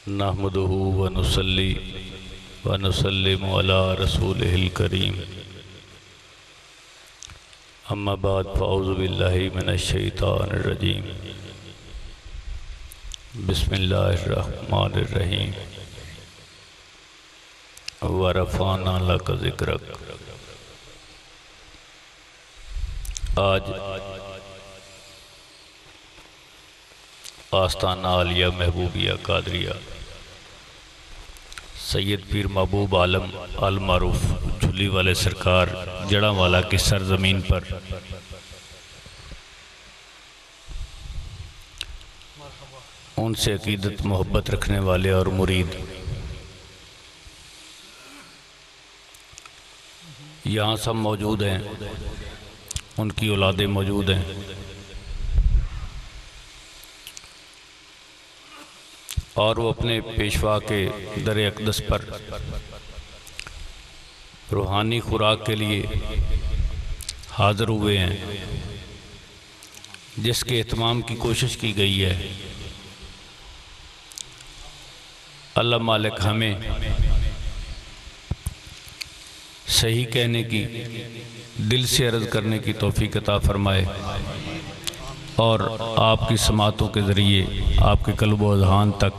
नहमदुहु व नुसल्ली व नुसल्लिमु अला रसूलिहिल करीम। अम्मा बाद फ़अऊज़ु बिल्लाहि मिनश शैतानिर रजीम। बिस्मिल्लाहिर रहमानिर रहीम। व रफ़अना लका ज़िक्रक। आज आस्ताना आलिया महबूबिया कादरिया सैयद पीर महबूब आलम अल मारूफ झुली वाले सरकार जड़ांवाला की सरजमीन पर उनसे अकीदत मोहब्बत रखने वाले और मुरीद यहाँ सब मौजूद हैं, उनकी औलादें मौजूद हैं और वो अपने पेशवा के दर अक़दस पर रूहानी खुराक के लिए हाज़िर हुए हैं, जिसके एहतमाम की कोशिश की गई है। अल्लाह मालिक हमें सही कहने की, दिल से अर्ज़ करने की तौफ़ीक़ अता फ़रमाए और आपकी समातों के ज़रिए आपके क़ल्ब व अज़हान तक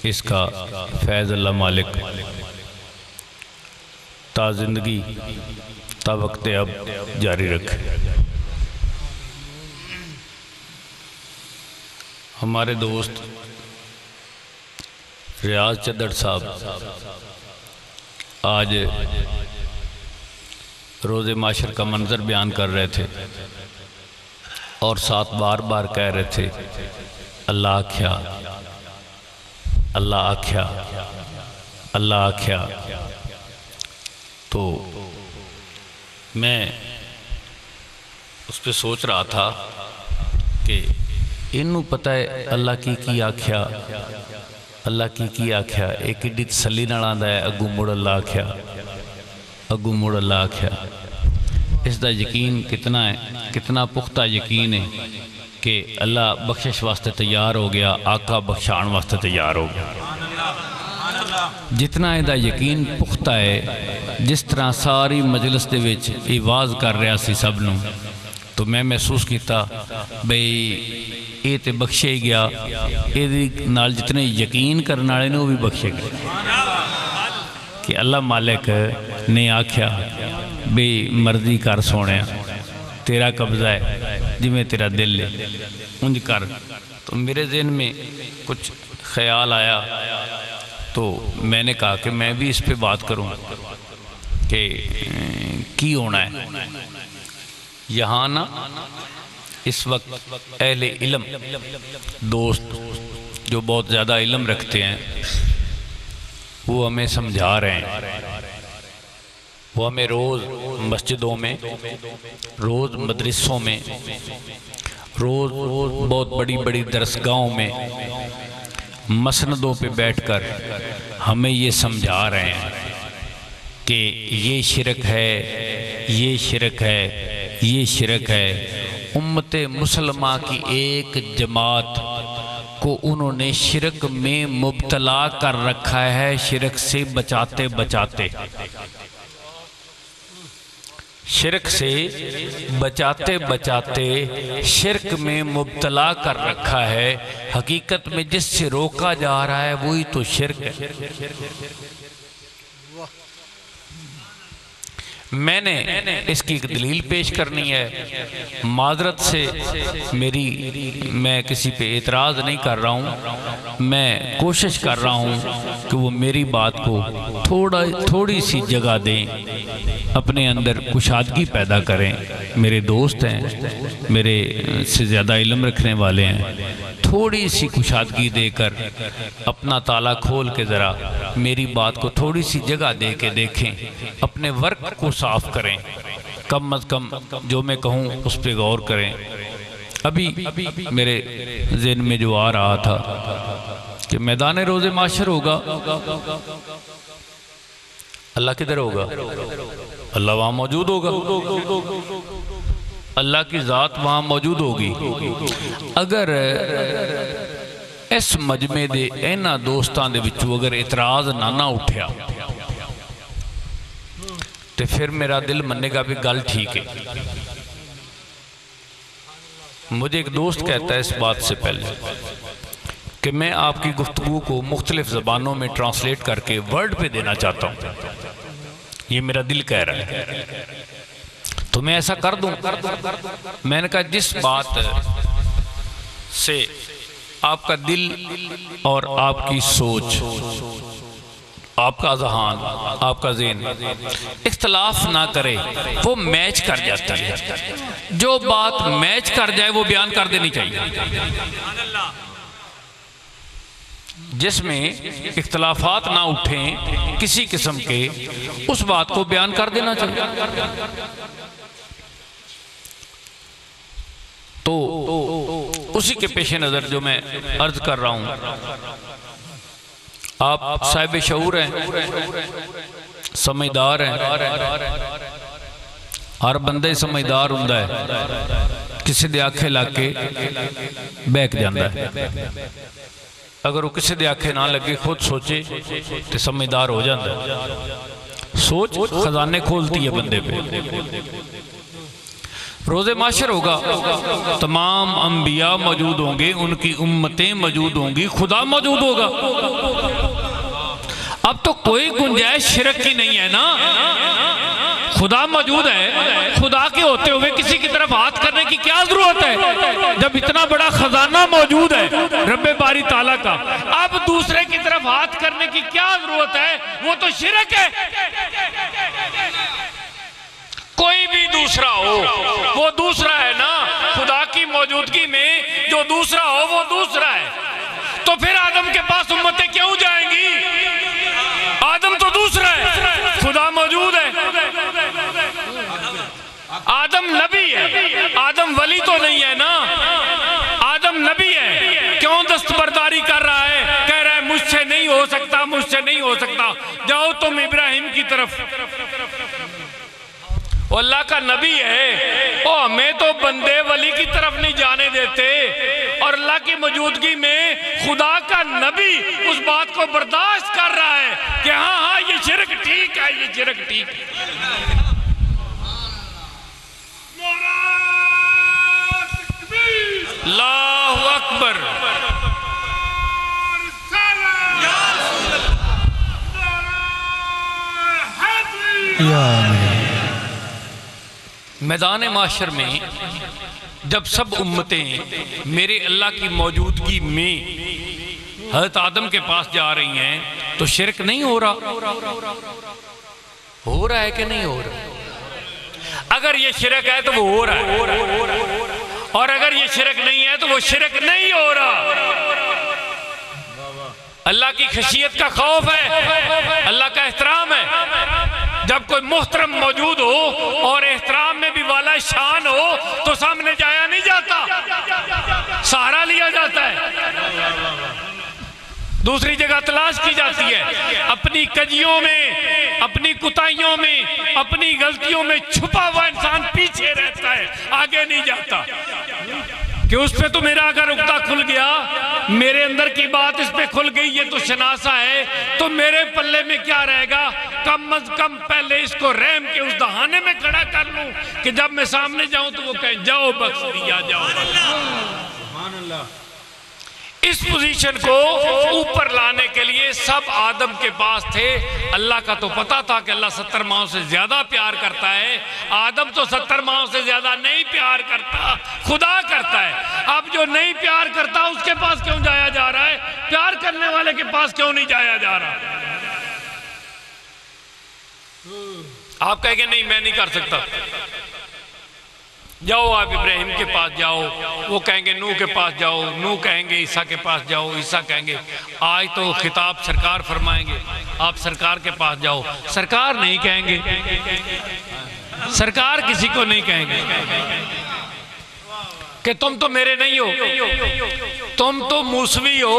इसका फैज़ अल्लाह मालिक ता ज़िंदगी ता वक्त अब जारी रखे। हमारे दोस्त रियाज चद्दड़ साहब आज रोज़े माशर का मंज़र बयान कर रहे थे और साथ बार बार कह रहे थे अल्लाह आख्या, अल्लाह आख्या, अल्लाह आख्या। तो मैं उस पर सोच रहा था कि इनू पता है अल्लाह की आख्या, अल्लाह की आख्या। एक एडी तसल्ली नाल आंदा है अगू मुड़ अल्लाह आख्या, अगू मुड़ अल्लाह आख्या। इसका यकीन कितना है, कितना पुख्ता यकीन है कि अल्लाह बख्शिश वास्ते तैयार हो गया, आका बख्शाण वास्ते तैयार हो गया। जितना इहदा यकीन पुख्ता है, जिस तरह सारी मजलिस दे विच आवाज़ कर रहा सी सब नूं, तो मैं महसूस किया बई ये तो बख्शे ही गया, ये नाल जितने यकीन करने वाले ने वो भी बख्शे गए कि अल्लाह मालिक ने आख्या बे मर्जी कर सोने, तेरा कब्ज़ा है, जिमें तेरा दिल है उंज कर। तो मेरे ज़हन में कुछ ख्याल आया तो मैंने कहा कि मैं भी इस पे बात करूं कि की होना है। यहाँ ना इस वक्त अहले इल्म दोस्त जो बहुत ज़्यादा इल्म रखते हैं वो हमें समझा रहे हैं। वो हमें रोज़ मस्जिदों में, रोज़ मदरसों में, रोज़ बहुत बड़ी बड़ी दरसगाहों में, मसनदों पे बैठकर हमें ये समझा रहे हैं कि ये शिरक है, ये शिरक है, ये शिरक है। उम्मत मुसलमा की एक जमात को उन्होंने शिरक में मुब्तला कर रखा है, शिरक से बचाते बचाते, शिरक से बचाते बचाते शिरक में मुब्तला कर रखा है। हकीकत में जिससे रोका जा रहा है वही तो शिरक है। मैंने इसकी एक दलील पेश करनी है। माजरत से मैं किसी पे एतराज़ नहीं कर रहा हूँ, मैं कोशिश कर रहा हूँ कि वो मेरी बात को थोड़ी सी जगह दें, अपने अंदर कुशादगी पैदा करें। मेरे दोस्त हैं, मेरे से ज़्यादा इल्म रखने वाले हैं, थोड़ी सी कुशादगी देकर अपना ताला खोल के ज़रा मेरी बात को थोड़ी सी जगह दे के देखें, अपने वर्क को साफ करें, कम अज़ कम जो मैं कहूँ उस पर गौर करें। अभी मेरे ज़हन में जो आ रहा था कि मैदान रोज़े माशर होगा, अल्लाह किधर होगा? अल्लाह वहाँ मौजूद होगा, अल्लाह की ज़ात वहाँ मौजूद होगी। अगर इस मजमे के इन्हां दोस्तां दे विचों अगर इतराज़ ना उठिया तो फिर मेरा दिल मनेगा भी गल ठीक है। मुझे एक दोस्त कहता है इस बात से पहले कि मैं आपकी गुफ्तगू को मुख्तलिफ ज़बानों में ट्रांसलेट करके वर्ड पे देना चाहता हूँ, ये मेरा दिल कह रहा है, तो मैं ऐसा कर दूँ। मैंने कहा जिस बात से आपका दिल और आपकी सोच, आपका ज़हान, आपका ज़हन इख्तलाफ ना करे, वो मैच कर जाती है। जो बात मैच कर जाए वो बयान कर देनी चाहिए। जिसमें इख्तलाफात ना उठें किसी किस्म के, उस बात को बयान कर देना चाहिए। तो उसी के पेश नज़र जो मैं अर्ज कर रहा हूँ, आप साहिब शऊर हैं, समझदार हैं, हर बंदे समझदार हुंदा है, किसी दे आखे लग के बहक जाता है। अगर वो किसी दे आखे ना लगे खुद सोचे तो समझदार हो जाता है। सोच खजाने खोलती है बंदे पे। रोज़े माशर होगा, तमाम अंबिया मौजूद होंगे, उनकी उम्मतें मौजूद होंगी, खुदा मौजूद होगा। अब तो कोई गुंजाइश शिरक की नहीं है ना। खुदा मौजूद है, खुदा के होते हुए किसी की तरफ हाथ करने की क्या जरूरत है? जब इतना बड़ा खजाना मौजूद है रब्बे बारी ताला का, अब दूसरे की तरफ हाथ करने की क्या जरूरत है? वो तो शिरक है। कोई भी दूसरा हो वो दूसरा है ना। खुदा की मौजूदगी में जो दूसरा हो वो दूसरा है। तो फिर आदम के पास उम्मतें क्यों जाएंगी? आदम तो दूसरा है, खुदा मौजूद है। आदम नबी है, आदम वली तो नहीं है ना। आदम नबी है, क्यों दस्तबरदारी कर रहा है? कह रहा है मुझसे नहीं हो सकता, मुझसे नहीं हो सकता। जाओ तुम इब्राहिम की तरफ, अल्लाह का नबी है, ओ हमें तो बंदे वली की तरफ नहीं जाने देते। और अल्लाह की मौजूदगी में खुदा का नबी उस बात को बर्दाश्त कर रहा है कि हाँ हाँ ये शिरक ठीक है, ये शिरक ठीक है। अल्लाहु अकबर। मैदान माशर में जब सब उम्मतें मेरे अल्लाह की मौजूदगी में हज़रत आदम के पास जा रही हैं तो शिरक नहीं हो रहा? हो रहा है कि नहीं हो रहा? अगर ये शिरक है तो वो हो रहा है, और अगर ये शिरक नहीं है तो वो शिरक नहीं हो रहा। अल्लाह की खशियत का खौफ है, अल्लाह का एहतराम है। जब कोई मुहतरम मौजूद हो और एहतराम में भी वाला शान हो तो सामने जाया नहीं जाता, सहारा लिया जाता है, दूसरी जगह तलाश की जाती है। अपनी कजियों में, अपनी कुताइयों में, अपनी गलतियों में छुपा हुआ इंसान पीछे रहता है, आगे नहीं जाता कि उस पे तो मेरा अगर रुकता खुल गया, मेरे अंदर की बात इस पे खुल गई, ये तो शनासा है, तो मेरे पल्ले में क्या रहेगा? कम अज कम पहले इसको रहम के उस दहाने में खड़ा कर लूं कि जब मैं सामने जाऊं तो वो कहे जाओ बख्श दिया, जाओ। इस पोजीशन को ऊपर लाने के लिए सब आदम के पास थे। अल्लाह का तो पता था कि अल्लाह 70 माओं से ज्यादा प्यार करता है। आदम तो 70 माओं से ज्यादा नहीं प्यार करता, खुदा करता है। अब जो नहीं प्यार करता उसके पास क्यों जाया जा रहा है? प्यार करने वाले के पास क्यों नहीं जाया जा रहा? आप कहेंगे नहीं मैं नहीं कर सकता, जाओ आप इब्राहिम के पास जाओ, वो कहेंगे नूह के पास जाओ, नूह कहेंगे ईसा के पास जाओ, ईसा कहेंगे। आज तो खिताब सरकार फरमाएंगे आप सरकार के पास जाओ, सरकार नहीं कहेंगे, सरकार किसी को नहीं कहेंगे कि तुम तो मेरे नहीं हो, तुम तो मूसवी हो,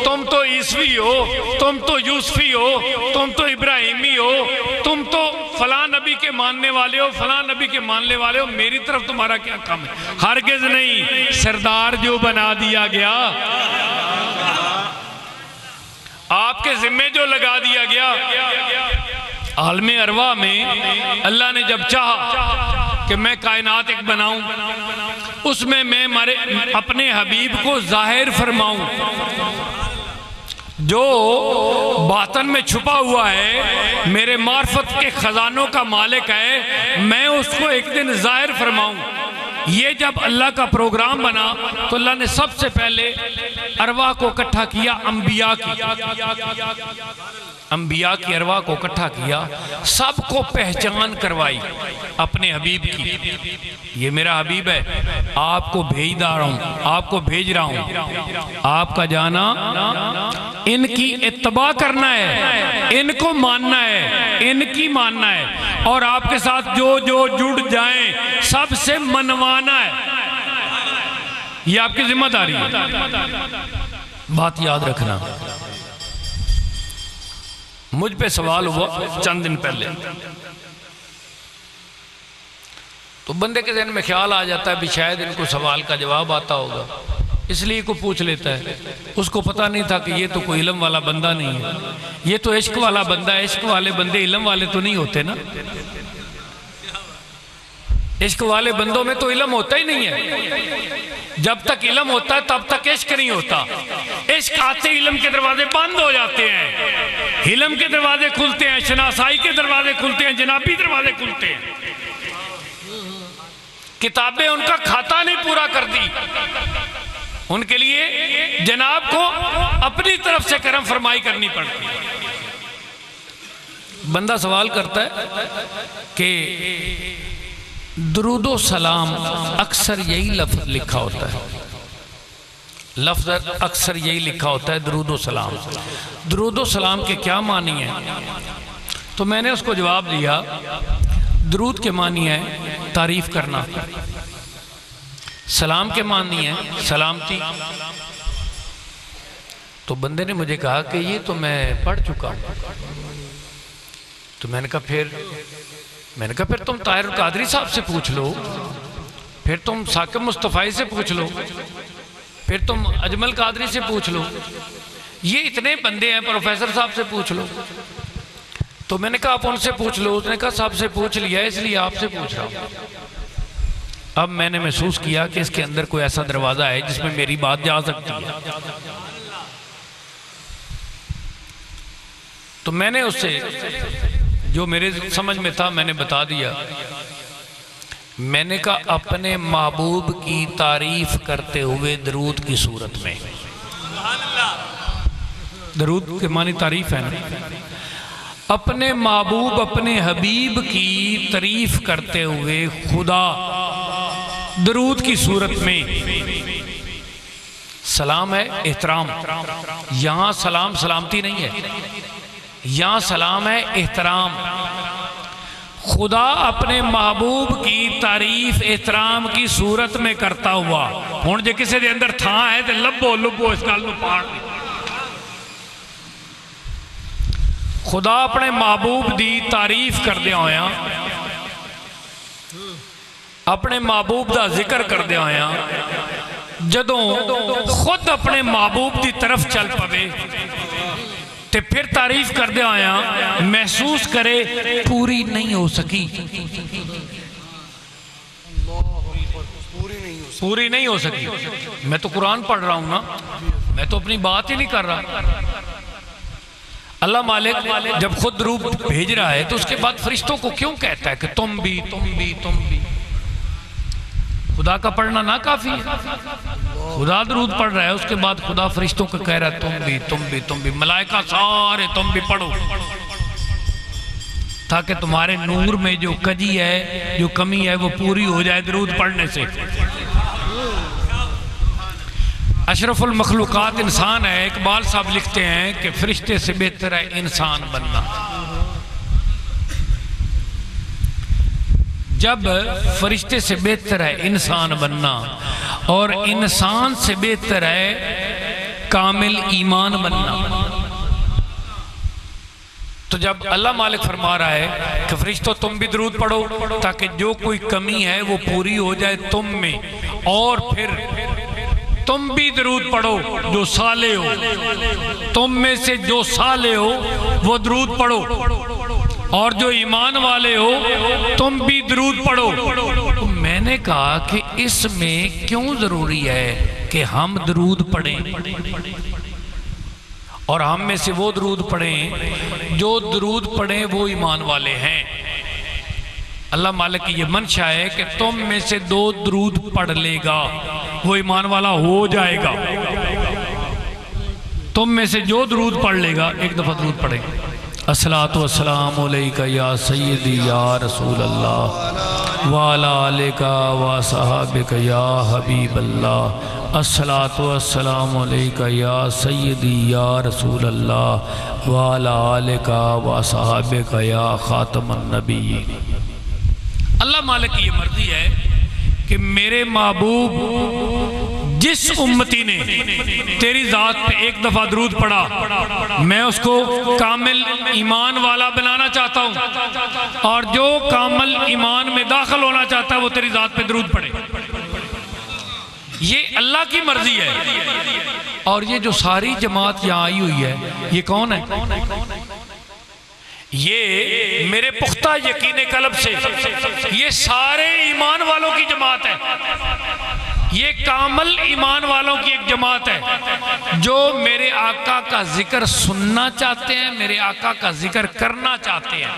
तुम तो ईसवी हो, तुम तो यूसुफी हो, तुम तो इब्राहिमी हो, तुम तो फलां नबी के मानने वाले हो, फलां नबी के मानने वाले हो, मेरी तरफ तुम्हारा क्या काम है? हरगिज़ नहीं। सरदार जो बना दिया गया आपके जिम्मे जो लगा दिया गया, आलमे अरवा में अल्लाह ने जब चाहा कि मैं कायनात एक बनाऊं, उसमें मैं मारे अपने हबीब को जाहिर फरमाऊं। जो बातन में छुपा हुआ है, मेरे मार्फत के खजानों का मालिक है, मैं उसको एक दिन जाहिर फरमाऊं। ये जब अल्लाह का प्रोग्राम बना तो अल्लाह ने सबसे पहले अरवा को इकट्ठा किया, अंबिया की अरवा को इकट्ठा किया, सबको पहचान करवाई अपने हबीब की। ये मेरा हबीब है, आपको भेज रहा हूं, आपको भेज रहा हूं, आपका जाना इनकी इत्तबा करना है, इनको मानना है, इनकी मानना है, और आपके साथ जो जो जुड़ जाएं सबसे मनवाना है। ये आपकी जिम्मेदारी है। बात याद रखना। मुझ पे सवाल हुआ चंद दिन पहले, तो बंदे के ज़हन में ख्याल आ जाता है भी शायद इनको सवाल का जवाब आता होगा, इसलिए को पूछ लेता है। उसको पता नहीं था कि ये तो कोई इल्म वाला बंदा नहीं है, ये तो इश्क वाला बंदा है। इश्क वाले बंदे इल्म वाले तो नहीं होते ना। इश्क वाले बंदों में तो इल्म होता ही नहीं है। जब तक इल्म होता है तब तक इश्क नहीं होता। इश्क आते इल्म के दरवाजे बंद हो जाते हैं, इल्म के दरवाजे खुलते हैं, शनासाई के दरवाजे खुलते हैं, जनाबी दरवाजे खुलते हैं। किताबें उनका खाता नहीं पूरा कर दी, उनके लिए जनाब को अपनी तरफ से करम फरमाई करनी पड़ती। बंदा सवाल करता है कि दुरूदो सलाम, अक्सर यही लफ्ज लिखा होता है, लफ्ज अक्सर यही लिखा होता है दुरूदो सलाम। दुरूदो सलाम के क्या मानी है? तो मैंने उसको जवाब दिया, दुरूद के मानी है तारीफ करना, सलाम के मानी है सलामती। तो बंदे ने मुझे कहा कि ये तो मैं पढ़ चुका हूं। तो मैंने कहा फिर तुम ताहिर कादरी साहब से पूछ लो, फिर तुम साकिब मुस्तफ़ाई से पूछ लो, फिर तुम अजमल कादरी से पूछ लो, ये इतने बंदे हैं, प्रोफेसर साहब से पूछ लो। तो मैंने कहा आप उनसे पूछ लो। उसने कहा साहब से पूछ लिया इसलिए आपसे पूछ रहा हूँ। अब मैंने महसूस किया कि इसके अंदर कोई ऐसा दरवाज़ा है जिसमें मेरी बात जा सकती है। तो मैंने उससे जो मेरे समझ में था मैंने बता दिया। मैंने कहा अपने महबूब की तारीफ करते हुए दरूद की सूरत में, दरूद के मानी तारीफ है ना, अपने महबूब अपने हबीब की तारीफ करते हुए खुदा दरूद की सूरत में। सलाम है एहतराम, यहां सलाम सलामती नहीं है, यहां सलाम है एहतराम। खुदा अपने महबूब की तारीफ एहतराम की सूरत में करता हुआ। हुण जे किसी के अंदर थां है तो लभो लुभो इस गल नूं पाड़। खुदा अपने महबूब की तारीफ करदे होया, अपने महबूब का जिक्र करदे होया, जदों खुद अपने महबूब की तरफ चल पवे ते फिर तारीफ करदे होया महसूस करे पूरी नहीं हो सकी, पूरी नहीं हो सकी। मैं तो कुरान पढ़ रहा हूं ना, मैं तो अपनी बात ही नहीं कर रहा। अल्लाह मालिक जब खुद रूप भेज रहा है तो उसके बाद फरिश्तों को क्यों कहता है कि तुम भी तुम भी तुम भी? खुदा का पढ़ना ना काफी है? खुदा दरूद पढ़ रहा है, उसके बाद खुदा फरिश्तों को कह रहा है तुम भी तुम भी तुम भी। मलाइका सारे तुम भी पढ़ो, ताकि तुम्हारे नूर में जो कजी है, जो कमी है, वो पूरी हो जाए दरूद पढ़ने से। अशरफुल मखलूकात इंसान है। इकबाल साहब लिखते हैं कि फरिश्ते से बेहतर है इंसान बनना। जब फरिश्ते से बेहतर है इंसान बनना और इंसान से बेहतर है कामिल ईमान बनना, तो जब अल्लाह मालिक फरमा रहा है कि फरिश्तों तुम भी दरूद पढ़ो ताकि जो कोई कमी है वो पूरी हो जाए तुम में, और फिर तुम भी दरूद पढ़ो जो साले हो, तुम में से जो साले हो वो दरूद पढ़ो, और जो ईमान वाले हो तुम भी दरूद पढ़ो। तो मैंने कहा कि इसमें क्यों ज़रूरी है कि हम दरूद पढ़ें, और हम में से वो दरूद पढ़ें जो दरूद पढ़ें वो ईमान वाले हैं। अल्लाह मालिक की ये मंशा है कि तुम में से दो दरूद पढ़ लेगा वो ईमान वाला हो जाएगा। तुम में से जो दरूद पढ़ लेगा, एक दफ़ा दरूद पढ़े, अस्सलातु वस्सलामु अलैका या सय्यदी या रसूल अल्लाह वाला अलैका व सहाबिका या हबीब अल्लाह, अस्सलातु वस्सलामु अलैका या सय्यदी या रसूल अल्लाह वाला अलैका व सहाबिका या खातमन नबीय्यीन। अल्लाह मालिक की ये मर्जी है कि मेरे महबूब जिस उम्मती ने तेरी ज़ात पे एक दफ़ा दरूद पढ़ा, मैं उसको कामिल ईमान वाला बनाना चाहता हूँ, और जो कामिल ईमान में दाखिल होना चाहता है वो तेरी ज़ात पे दरूद पढ़े। ये अल्लाह की मर्जी है। और ये जो सारी जमात यहाँ आई हुई है, ये कौन है? ये मेरे पुख्ता यकीन कल्ब से ये सारे ईमान वालों की जमात है। ये कामल ईमान वालों की एक जमात है जो मेरे आका का जिक्र सुनना चाहते हैं, मेरे आका का जिक्र करना चाहते हैं,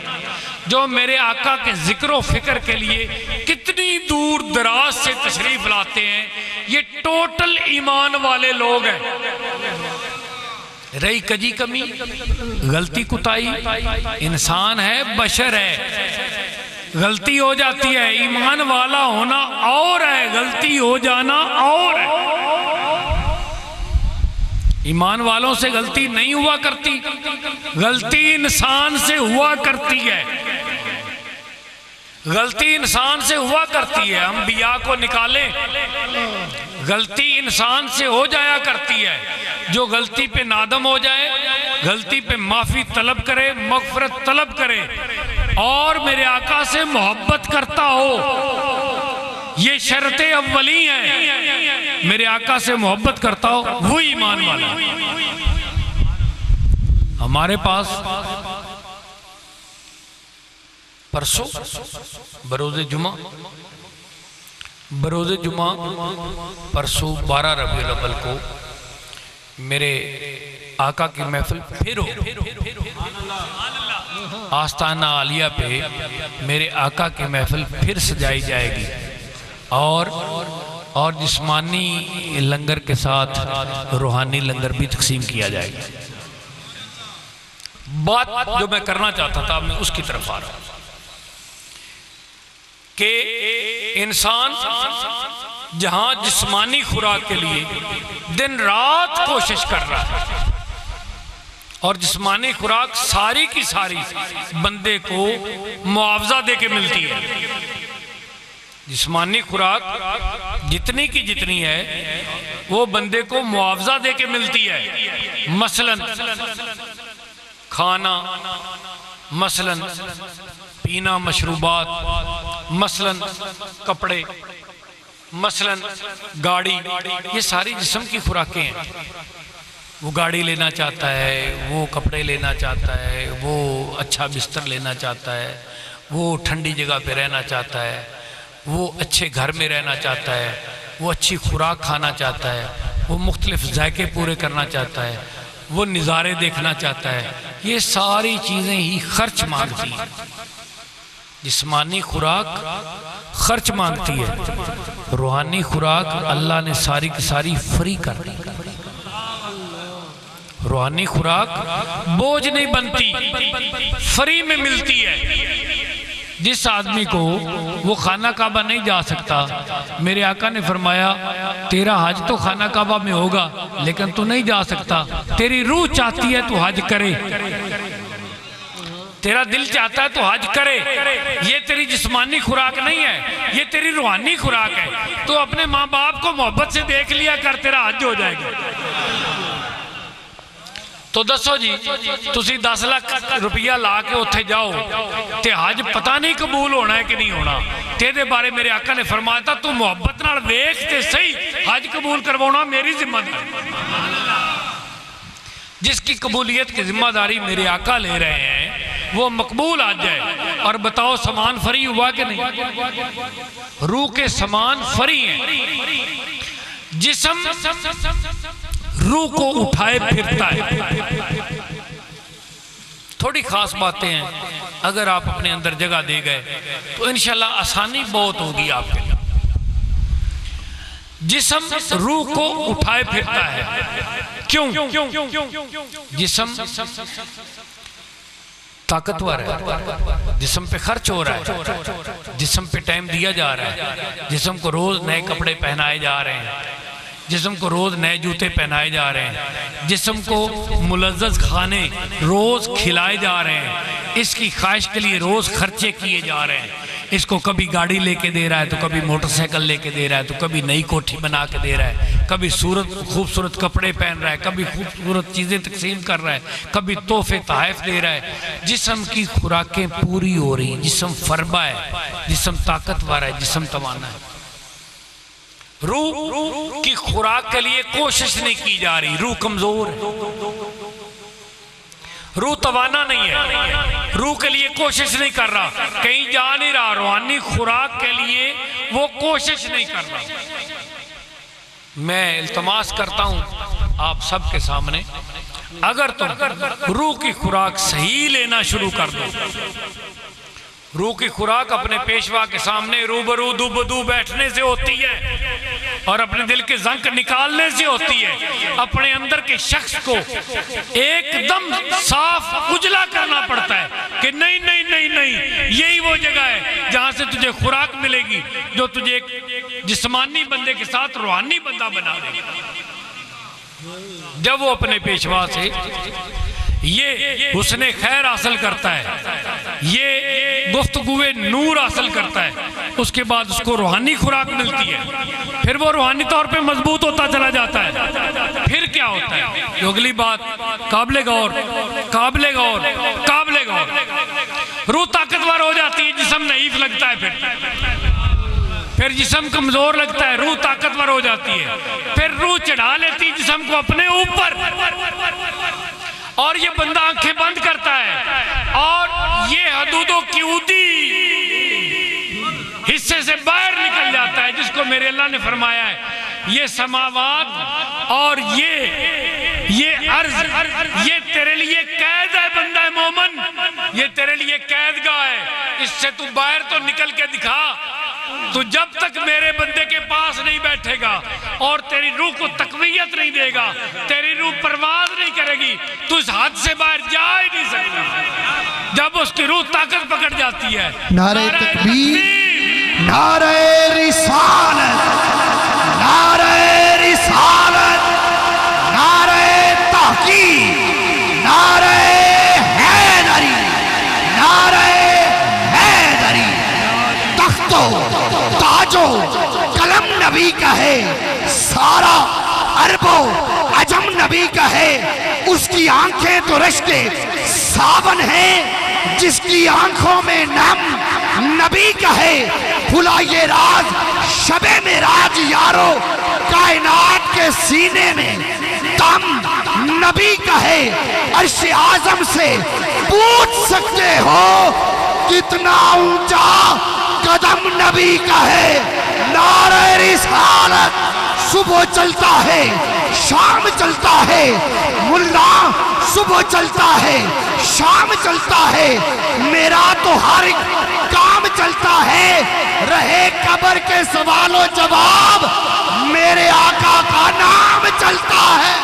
जो मेरे आका के जिक्र फिक्र के लिए कितनी दूर दराज से तशरीफ लाते हैं। ये टोटल ईमान वाले लोग हैं। रही कजी कमी, गलती कुताई, इंसान है, बशर है, गलती हो जाती है। ईमान वाला होना और है, गलती हो जाना और है। ईमान वालों से गलती नहीं हुआ करती, गलती इंसान से हुआ करती है। गलती इंसान से हुआ करती है। अंबिया को निकालें, गलती इंसान से हो जाया करती है। जो गलती पे नादम हो जाए, गलती पे माफ़ी तलब करे, मग़फ़िरत तलब करे, और मेरे आका से मोहब्बत करता हो, ये शर्ते अव्वली है। मेरे आका से मोहब्बत करता हो, वो ईमान वाला। हमारे पास परसों बरोज़े जुमा परसों 12 रबीउल अव्वल को मेरे आका की महफिल फिर हो। आस्ताना आलिया पे मेरे आका की महफिल फिर सजाई जाएगी, और जिस्मानी लंगर के साथ रूहानी लंगर भी तकसीम किया जाएगा। बात जो मैं करना चाहता था, मैं उसकी तरफ आ रहा हूं कि इंसान जहां जिस्मानी खुराक के लिए दिन रात कोशिश कर रहा है, और जिस्मानी खुराक सारी की सारी बंदे को मुआवजा दे के मिलती है। जिस्मानी खुराक जितनी की जितनी है वो बंदे को मुआवजा दे के मिलती है। मसलन खाना, मसलन पीना, मशरूबात, मसलन कपड़े, मसलन गाड़ी, ये सारी जिस्म की खुराकें हैं। वो गाड़ी लेना चाहता है, वो कपड़े लेना चाहता है, वो अच्छा बिस्तर लेना चाहता है, वो ठंडी जगह पे रहना चाहता है, वो अच्छे घर में रहना चाहता है, वो अच्छी खुराक खाना चाहता है, वो मुख्तलिफ जायके पूरे करना चाहता है, वो नज़ारे देखना चाहता है। ये सारी चीज़ें ही खर्च मांगती हैं। जिस्मानी खुराक खर्च मांगती है, रूहानी खुराक अल्लाह ने सारी की सारी फ्री कर दी। रूहानी खुराक बोझ नहीं बनती, फ्री में मिलती है। जिस आदमी को वो खाना काबा नहीं जा सकता, मेरे आका ने फरमाया तेरा हज तो खाना काबा में होगा लेकिन तू नहीं जा सकता। तेरी रूह चाहती है तू हज करे, तेरा दिल चाहता है तो हज करे। ये तेरी जिस्मानी खुराक नहीं है, ये तेरी रूहानी खुराक है। तो अपने माँ बाप को मोहब्बत से देख लिया कर, तेरा हज हो जाएगा। तो दसो जी, तुसी 10 लाख रुपया ला के उत्थे जाओ ते हज पता नहीं कबूल होना है कि नहीं होना। तेरे बारे मेरे आका ने फरमाया था तू मोहब्बत नाल वेख ते सही हज कबूल करवाना मेरी जिम्मेदारी। जिसकी कबूलियत की जिम्मेदारी मेरे आका ले रहे हैं वो मकबूल आ जाए। और बताओ समान फरी हुआ कि नहीं? रूह के समान फरी हैं। जिस्म रूह को उठाए फिरता है। थोड़ी खास बातें हैं, अगर आप अपने अंदर जगह दे गए तो इंशाल्लाह आसानी बहुत होगी आपके लिए। जिस्म रूह को उठाए फिरता है। क्यों? जिस्म ताकतवर है, जिस्म पे खर्च हो रहा है, जिस्म पे टाइम दिया जा रहा है, जिस्म को रोज नए कपड़े पहनाए जा रहे हैं, जिस्म को रोज नए जूते पहनाए जा रहे हैं, जिस्म को मुलज़्ज़ज़ खाने रोज खिलाए जा रहे हैं, इसकी ख्वाहिश के लिए रोज खर्चे किए जा रहे हैं। इसको कभी गाड़ी लेके दे रहा है तो कभी मोटरसाइकिल लेके दे रहा है तो कभी नई कोठी बना के दे रहा है, कभी खूबसूरत कपड़े पहन रहा है, कभी खूबसूरत चीज़ें तकसीम कर रहा है, कभी तोहफे तहफ़ दे रहा है। जिस्म की खुराकें पूरी हो रही, जिस्म फरबा है, जिस्म ताकतवर है, जिस्म तवाना है। रूह की खुराक के लिए कोशिश नहीं की जा रही, रूह कमजोर है, रूह तवाना नहीं है, रूह के लिए कोशिश नहीं कर रहा, कहीं जा नहीं रहा, रूहानी खुराक के लिए वो कोशिश नहीं कर रहा। मैं इल्तमास करता हूं आप सबके सामने, अगर तुम रूह की खुराक सही लेना शुरू कर दो, रूह की खुराक अपने पेशवा के सामने रूबरू दुबदू बैठने से होती है और अपने दिल के जंक निकालने से होती है। अपने अंदर के शख्स को एकदम साफ उजला करना पड़ता है कि नहीं नहीं नहीं नहीं, यही वो जगह है जहां से तुझे खुराक मिलेगी जो तुझे एक जिस्मानी बंदे के साथ रूहानी बंदा बना देगी। जब वो अपने पेशवा से ये हुस्ने खैर हासिल करता है, ये गुफ्तगुए नूर हासिल करता है, उसके बाद उसको रूहानी खुराक मिलती है, फिर वो रूहानी तौर पे मजबूत होता चला जाता है। फिर क्या होता है? जो अगली बात काबिले गौर, काबिले गौर, काबिले गौर, रूह ताकतवर हो जाती है, जिस्म नहीफ लगता है, फिर जिस्म कमजोर लगता है, रूह ताकतवर हो जाती है, फिर रूह चढ़ा लेती है जिस्म को अपने ऊपर और ये बंदा आंखें बंद करता है और ये हदूदों की ऊदी हिस्से से बाहर निकल जाता है, जिसको मेरे अल्लाह ने फरमाया है ये समावात और ये अर्ज ये तेरे लिए कैद है बंदा है मोमन, ये तेरे लिए कैदगाह है, इससे तू बाहर तो निकल के दिखा। तो जब तक मेरे बंदे के पास नहीं बैठेगा और तेरी रूह को तकवीयत नहीं देगा, तेरी रूह परवाज नहीं करेगी, तू इस हद से बाहर जा ही नहीं सकता। जब उसकी रूह ताकत पकड़ जाती है, नारे तकबीर, नारे रिसालत, नारे रिसालत, नारे तहकीक, नारे हैदरी, नारे हैदरी। तख्तो ताजो कलम नबी का है, सारा अरबो अजम नबी का है, उसकी आंखें तो रश्के सावन है, जिसकी आंखों में नम नबी का है। खुला ये राज शबे में राज यारो, कायनात के सीने में दम नबी का है। अर्श आजम से पूछ सकते हो कितना ऊंचा कदम नबी का है। नारे रिसालत सुबह चलता है, शाम चलता है, मुल्ला सुबह चलता है, शाम चलता है, मेरा तो हर काम चलता है। रहे कब्र के सवालों जवाब, मेरे आका का नाम चलता है।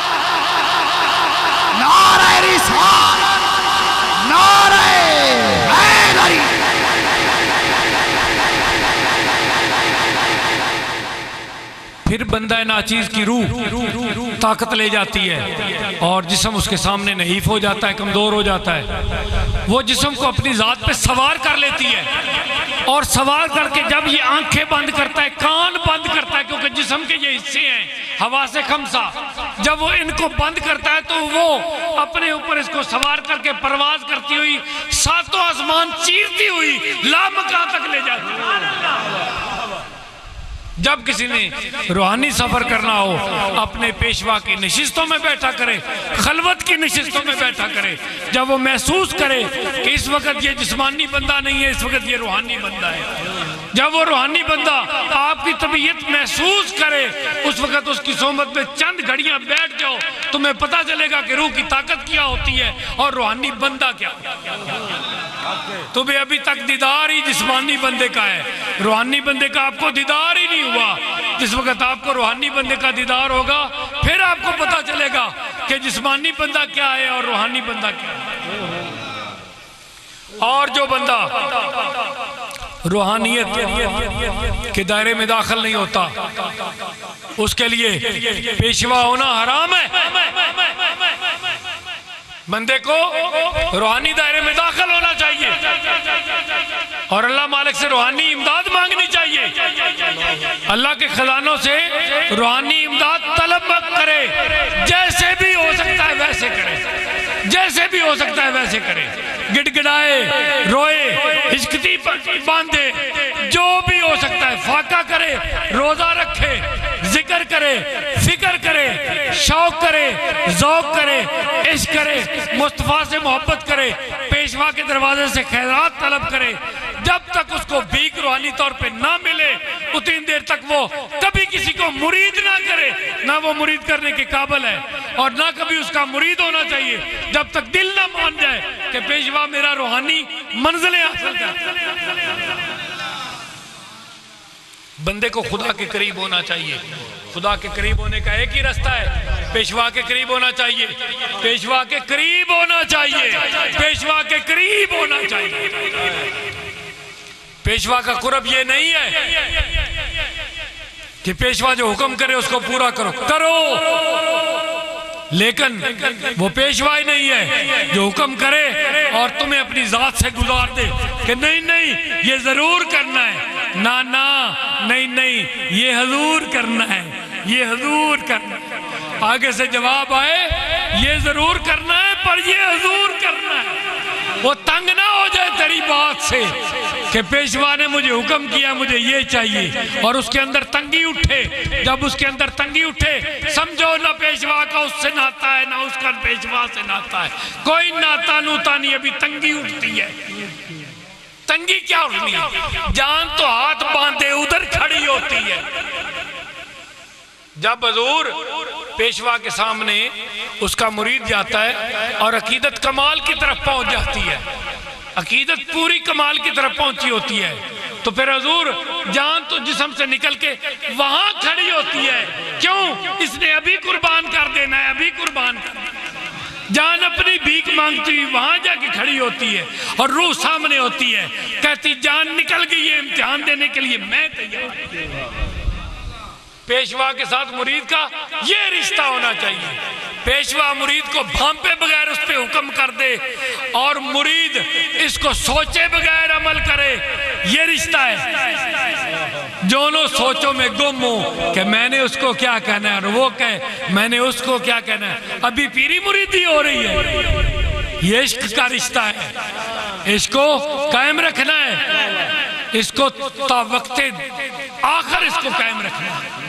नारे रिसालत, नारे हैदरी। फिर बंदा नाचीज की रूह ताकत ले जाती है और जिस्म उसके सामने नहीफ हो जाता है, कमजोर हो जाता है। वो जिस्म को अपनी जात पे सवार कर लेती है और सवार करके जब ये आंखें बंद करता है, कान बंद करता है, क्योंकि जिस्म के ये हिस्से हैं हवा से खमसा, जब वो इनको बंद करता है तो वो अपने ऊपर इसको सवार करके परवाज करती हुई सातों आसमान चीरती हुई लामकान तक ले जाती है। जब किसी ने रूहानी सफर करना हो अपने पेशवा की नशिस्तों में बैठा करे, खलवत की नशिस्तों में बैठा करे। जब वो महसूस करे कि इस वक्त ये जिस्मानी बंदा नहीं है, इस वक्त ये रूहानी बंदा है, जब वो रूहानी बंदा आपकी तबीयत महसूस करे, उस वक्त उसकी सोहबत में चंद घड़ियां बैठ जाओ, तुम्हें पता चलेगा कि रूह की ताकत क्या होती है और रूहानी बंदा क्या। तुम्हें अभी तक दीदार ही जिस्मानी बंदे का है, रूहानी बंदे का आपको दीदार ही नहीं हुआ। जिस वक्त आपको रूहानी बंदे का दीदार होगा, फिर आपको पता चलेगा कि जिस्मानी बंदा क्या है और रूहानी बंदा क्या है। और जो बंदा रूहानियत के दायरे में दाखिल नहीं होता, उसके लिए पेशवा होना हराम है। बंदे को रूहानी दायरे में दाखिल होना चाहिए और अल्लाह मालिक से रूहानी इमदाद मांगनी चाहिए। अल्लाह के खजानों से रूहानी इमदाद तलब मत करे, जैसे भी हो सकता है वैसे करे, जैसे भी हो सकता है वैसे करे। गिड़गिड़ाए, रोए, हिचकिती बांधे, जो भी हो सकता है, फाका करे, रोजा रखे, जिक्र करे, फिक्र करे, शौक करे, ज़ौक़ करे, इश्क करे, मुस्तफ़ा से मोहब्बत करे, पेशवा के दरवाजे से खैरात तलब करे। जब तक उसको भीख रूहानी तौर पे ना मिले, उतनी देर तक वो कभी किसी को मुरीद ना करे, ना वो मुरीद करने के काबिल है और ना कभी उसका मुरीद होना चाहिए, जब तक दिल ना मान जाए कि पेशवा मेरा रूहानी मंजिलें हासिल कर। बंदे को खुदा के करीब होना चाहिए। खुदा के करीब होने का एक ही रास्ता है, पेशवा के करीब होना चाहिए, पेशवा के करीब होना चाहिए, पेशवा के करीब होना चाहिए। पेशवा का कुर्ब ये नहीं है कि पेशवा जो हुक्म करे उसको पूरा करो, लेकिन वो पेशवा ही नहीं है जो हुक्म करे और तुम्हें अपनी जात से गुजार दे कि नहीं नहीं ये जरूर करना है, ना ना नहीं नहीं ये हजूर करना है, ये हजूर करना है। आगे से जवाब आए ये जरूर करना है पर ये हजूर करना है। वो तंग ना हो जाए तेरी बात से कि पेशवा ने मुझे हुक्म किया मुझे ये चाहिए और उसके अंदर तंगी उठे। जब उसके अंदर तंगी उठे समझो ना पेशवा का उससे नाता है ना उसका पेशवा से नाता है, कोई नाता नूता नहीं, अभी तंगी उठती है। तंगी क्या उठनी है? जान तो हाथ बांधे उधर खड़ी होती है। जब हजूर पेशवा के सामने उसका मुरीद जाता है और अकीदत कमाल की तरफ पहुंच जाती है, अकीदत पूरी कमाल की तरफ पहुंची होती है, तो फिर हजूर जान तो जिस्म से निकल के वहां खड़ी होती है। क्यों? इसने अभी कुर्बान कर देना है, अभी कुर्बान कर देना। जान अपनी भीख मांगती हुई वहां जाके खड़ी होती है और रूह सामने होती है, कहती जान निकल गई है, इम्तिहान देने के लिए मैं तैयार। पेशवा के साथ मुरीद का ये रिश्ता होना चाहिए। पेशवा मुरीद को भांपे बगैर उस पर हुक्म कर दे और मुरीद इसको सोचे बगैर अमल करे, ये रिश्ता है। दोनों सोचों में गुम हो कि मैंने उसको क्या कहना है और वो कहे मैंने उसको क्या कहना है, अभी पीरी मुरीदी हो रही है। ये इश्क का रिश्ता है, इसको कायम रखना है, इसको तावक्ते आखिर इसको कायम रखना है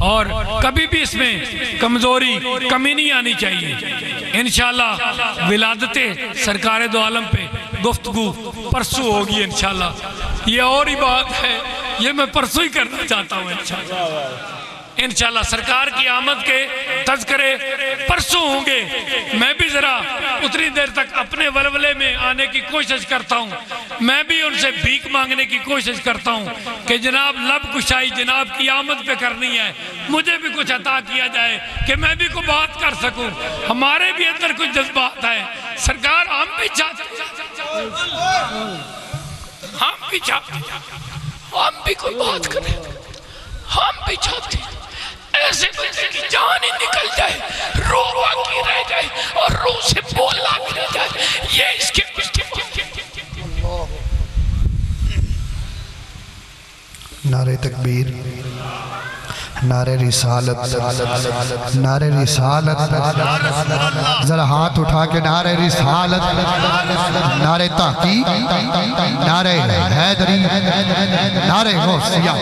और कभी भी इसमें कमजोरी कमी नहीं आनी चाहिए। इंशाल्लाह विलादते सरकारे दो आलम पे गुफ्तगू परसों होगी इंशाल्लाह। ये और ही बात है, ये मैं परसों ही करना चाहता हूँ इंशाल्लाह। सरकार की आमद के तज़किरे परसों होंगे। मैं भी जरा उतनी देर तक अपने वलवले में आने की कोशिश करता हूँ, मैं भी उनसे भीख मांगने की कोशिश करता हूँ कि जनाब लब कुशाई जनाब की आमद पे करनी है, मुझे भी कुछ अता किया जाए कि मैं भी कोई बात कर सकूँ। हमारे भी अंदर कुछ जज्बात है सरकार, हम भी चाहते, हम भी चाहते, हम भी कोई बात करें, हम भी चाहते ऐसे बंदे की जान ही निकल जाए, रूह बाकी रह जाए और रूह से बोलना भी रह जाए। ये इसके नारे तकबीर, नारे नारे रिसालत, नारे रिसालत, जरा हाथ उठा के नारे रिसालत, नारे तहकीक, नारे हैदरी, नारे गौसिया।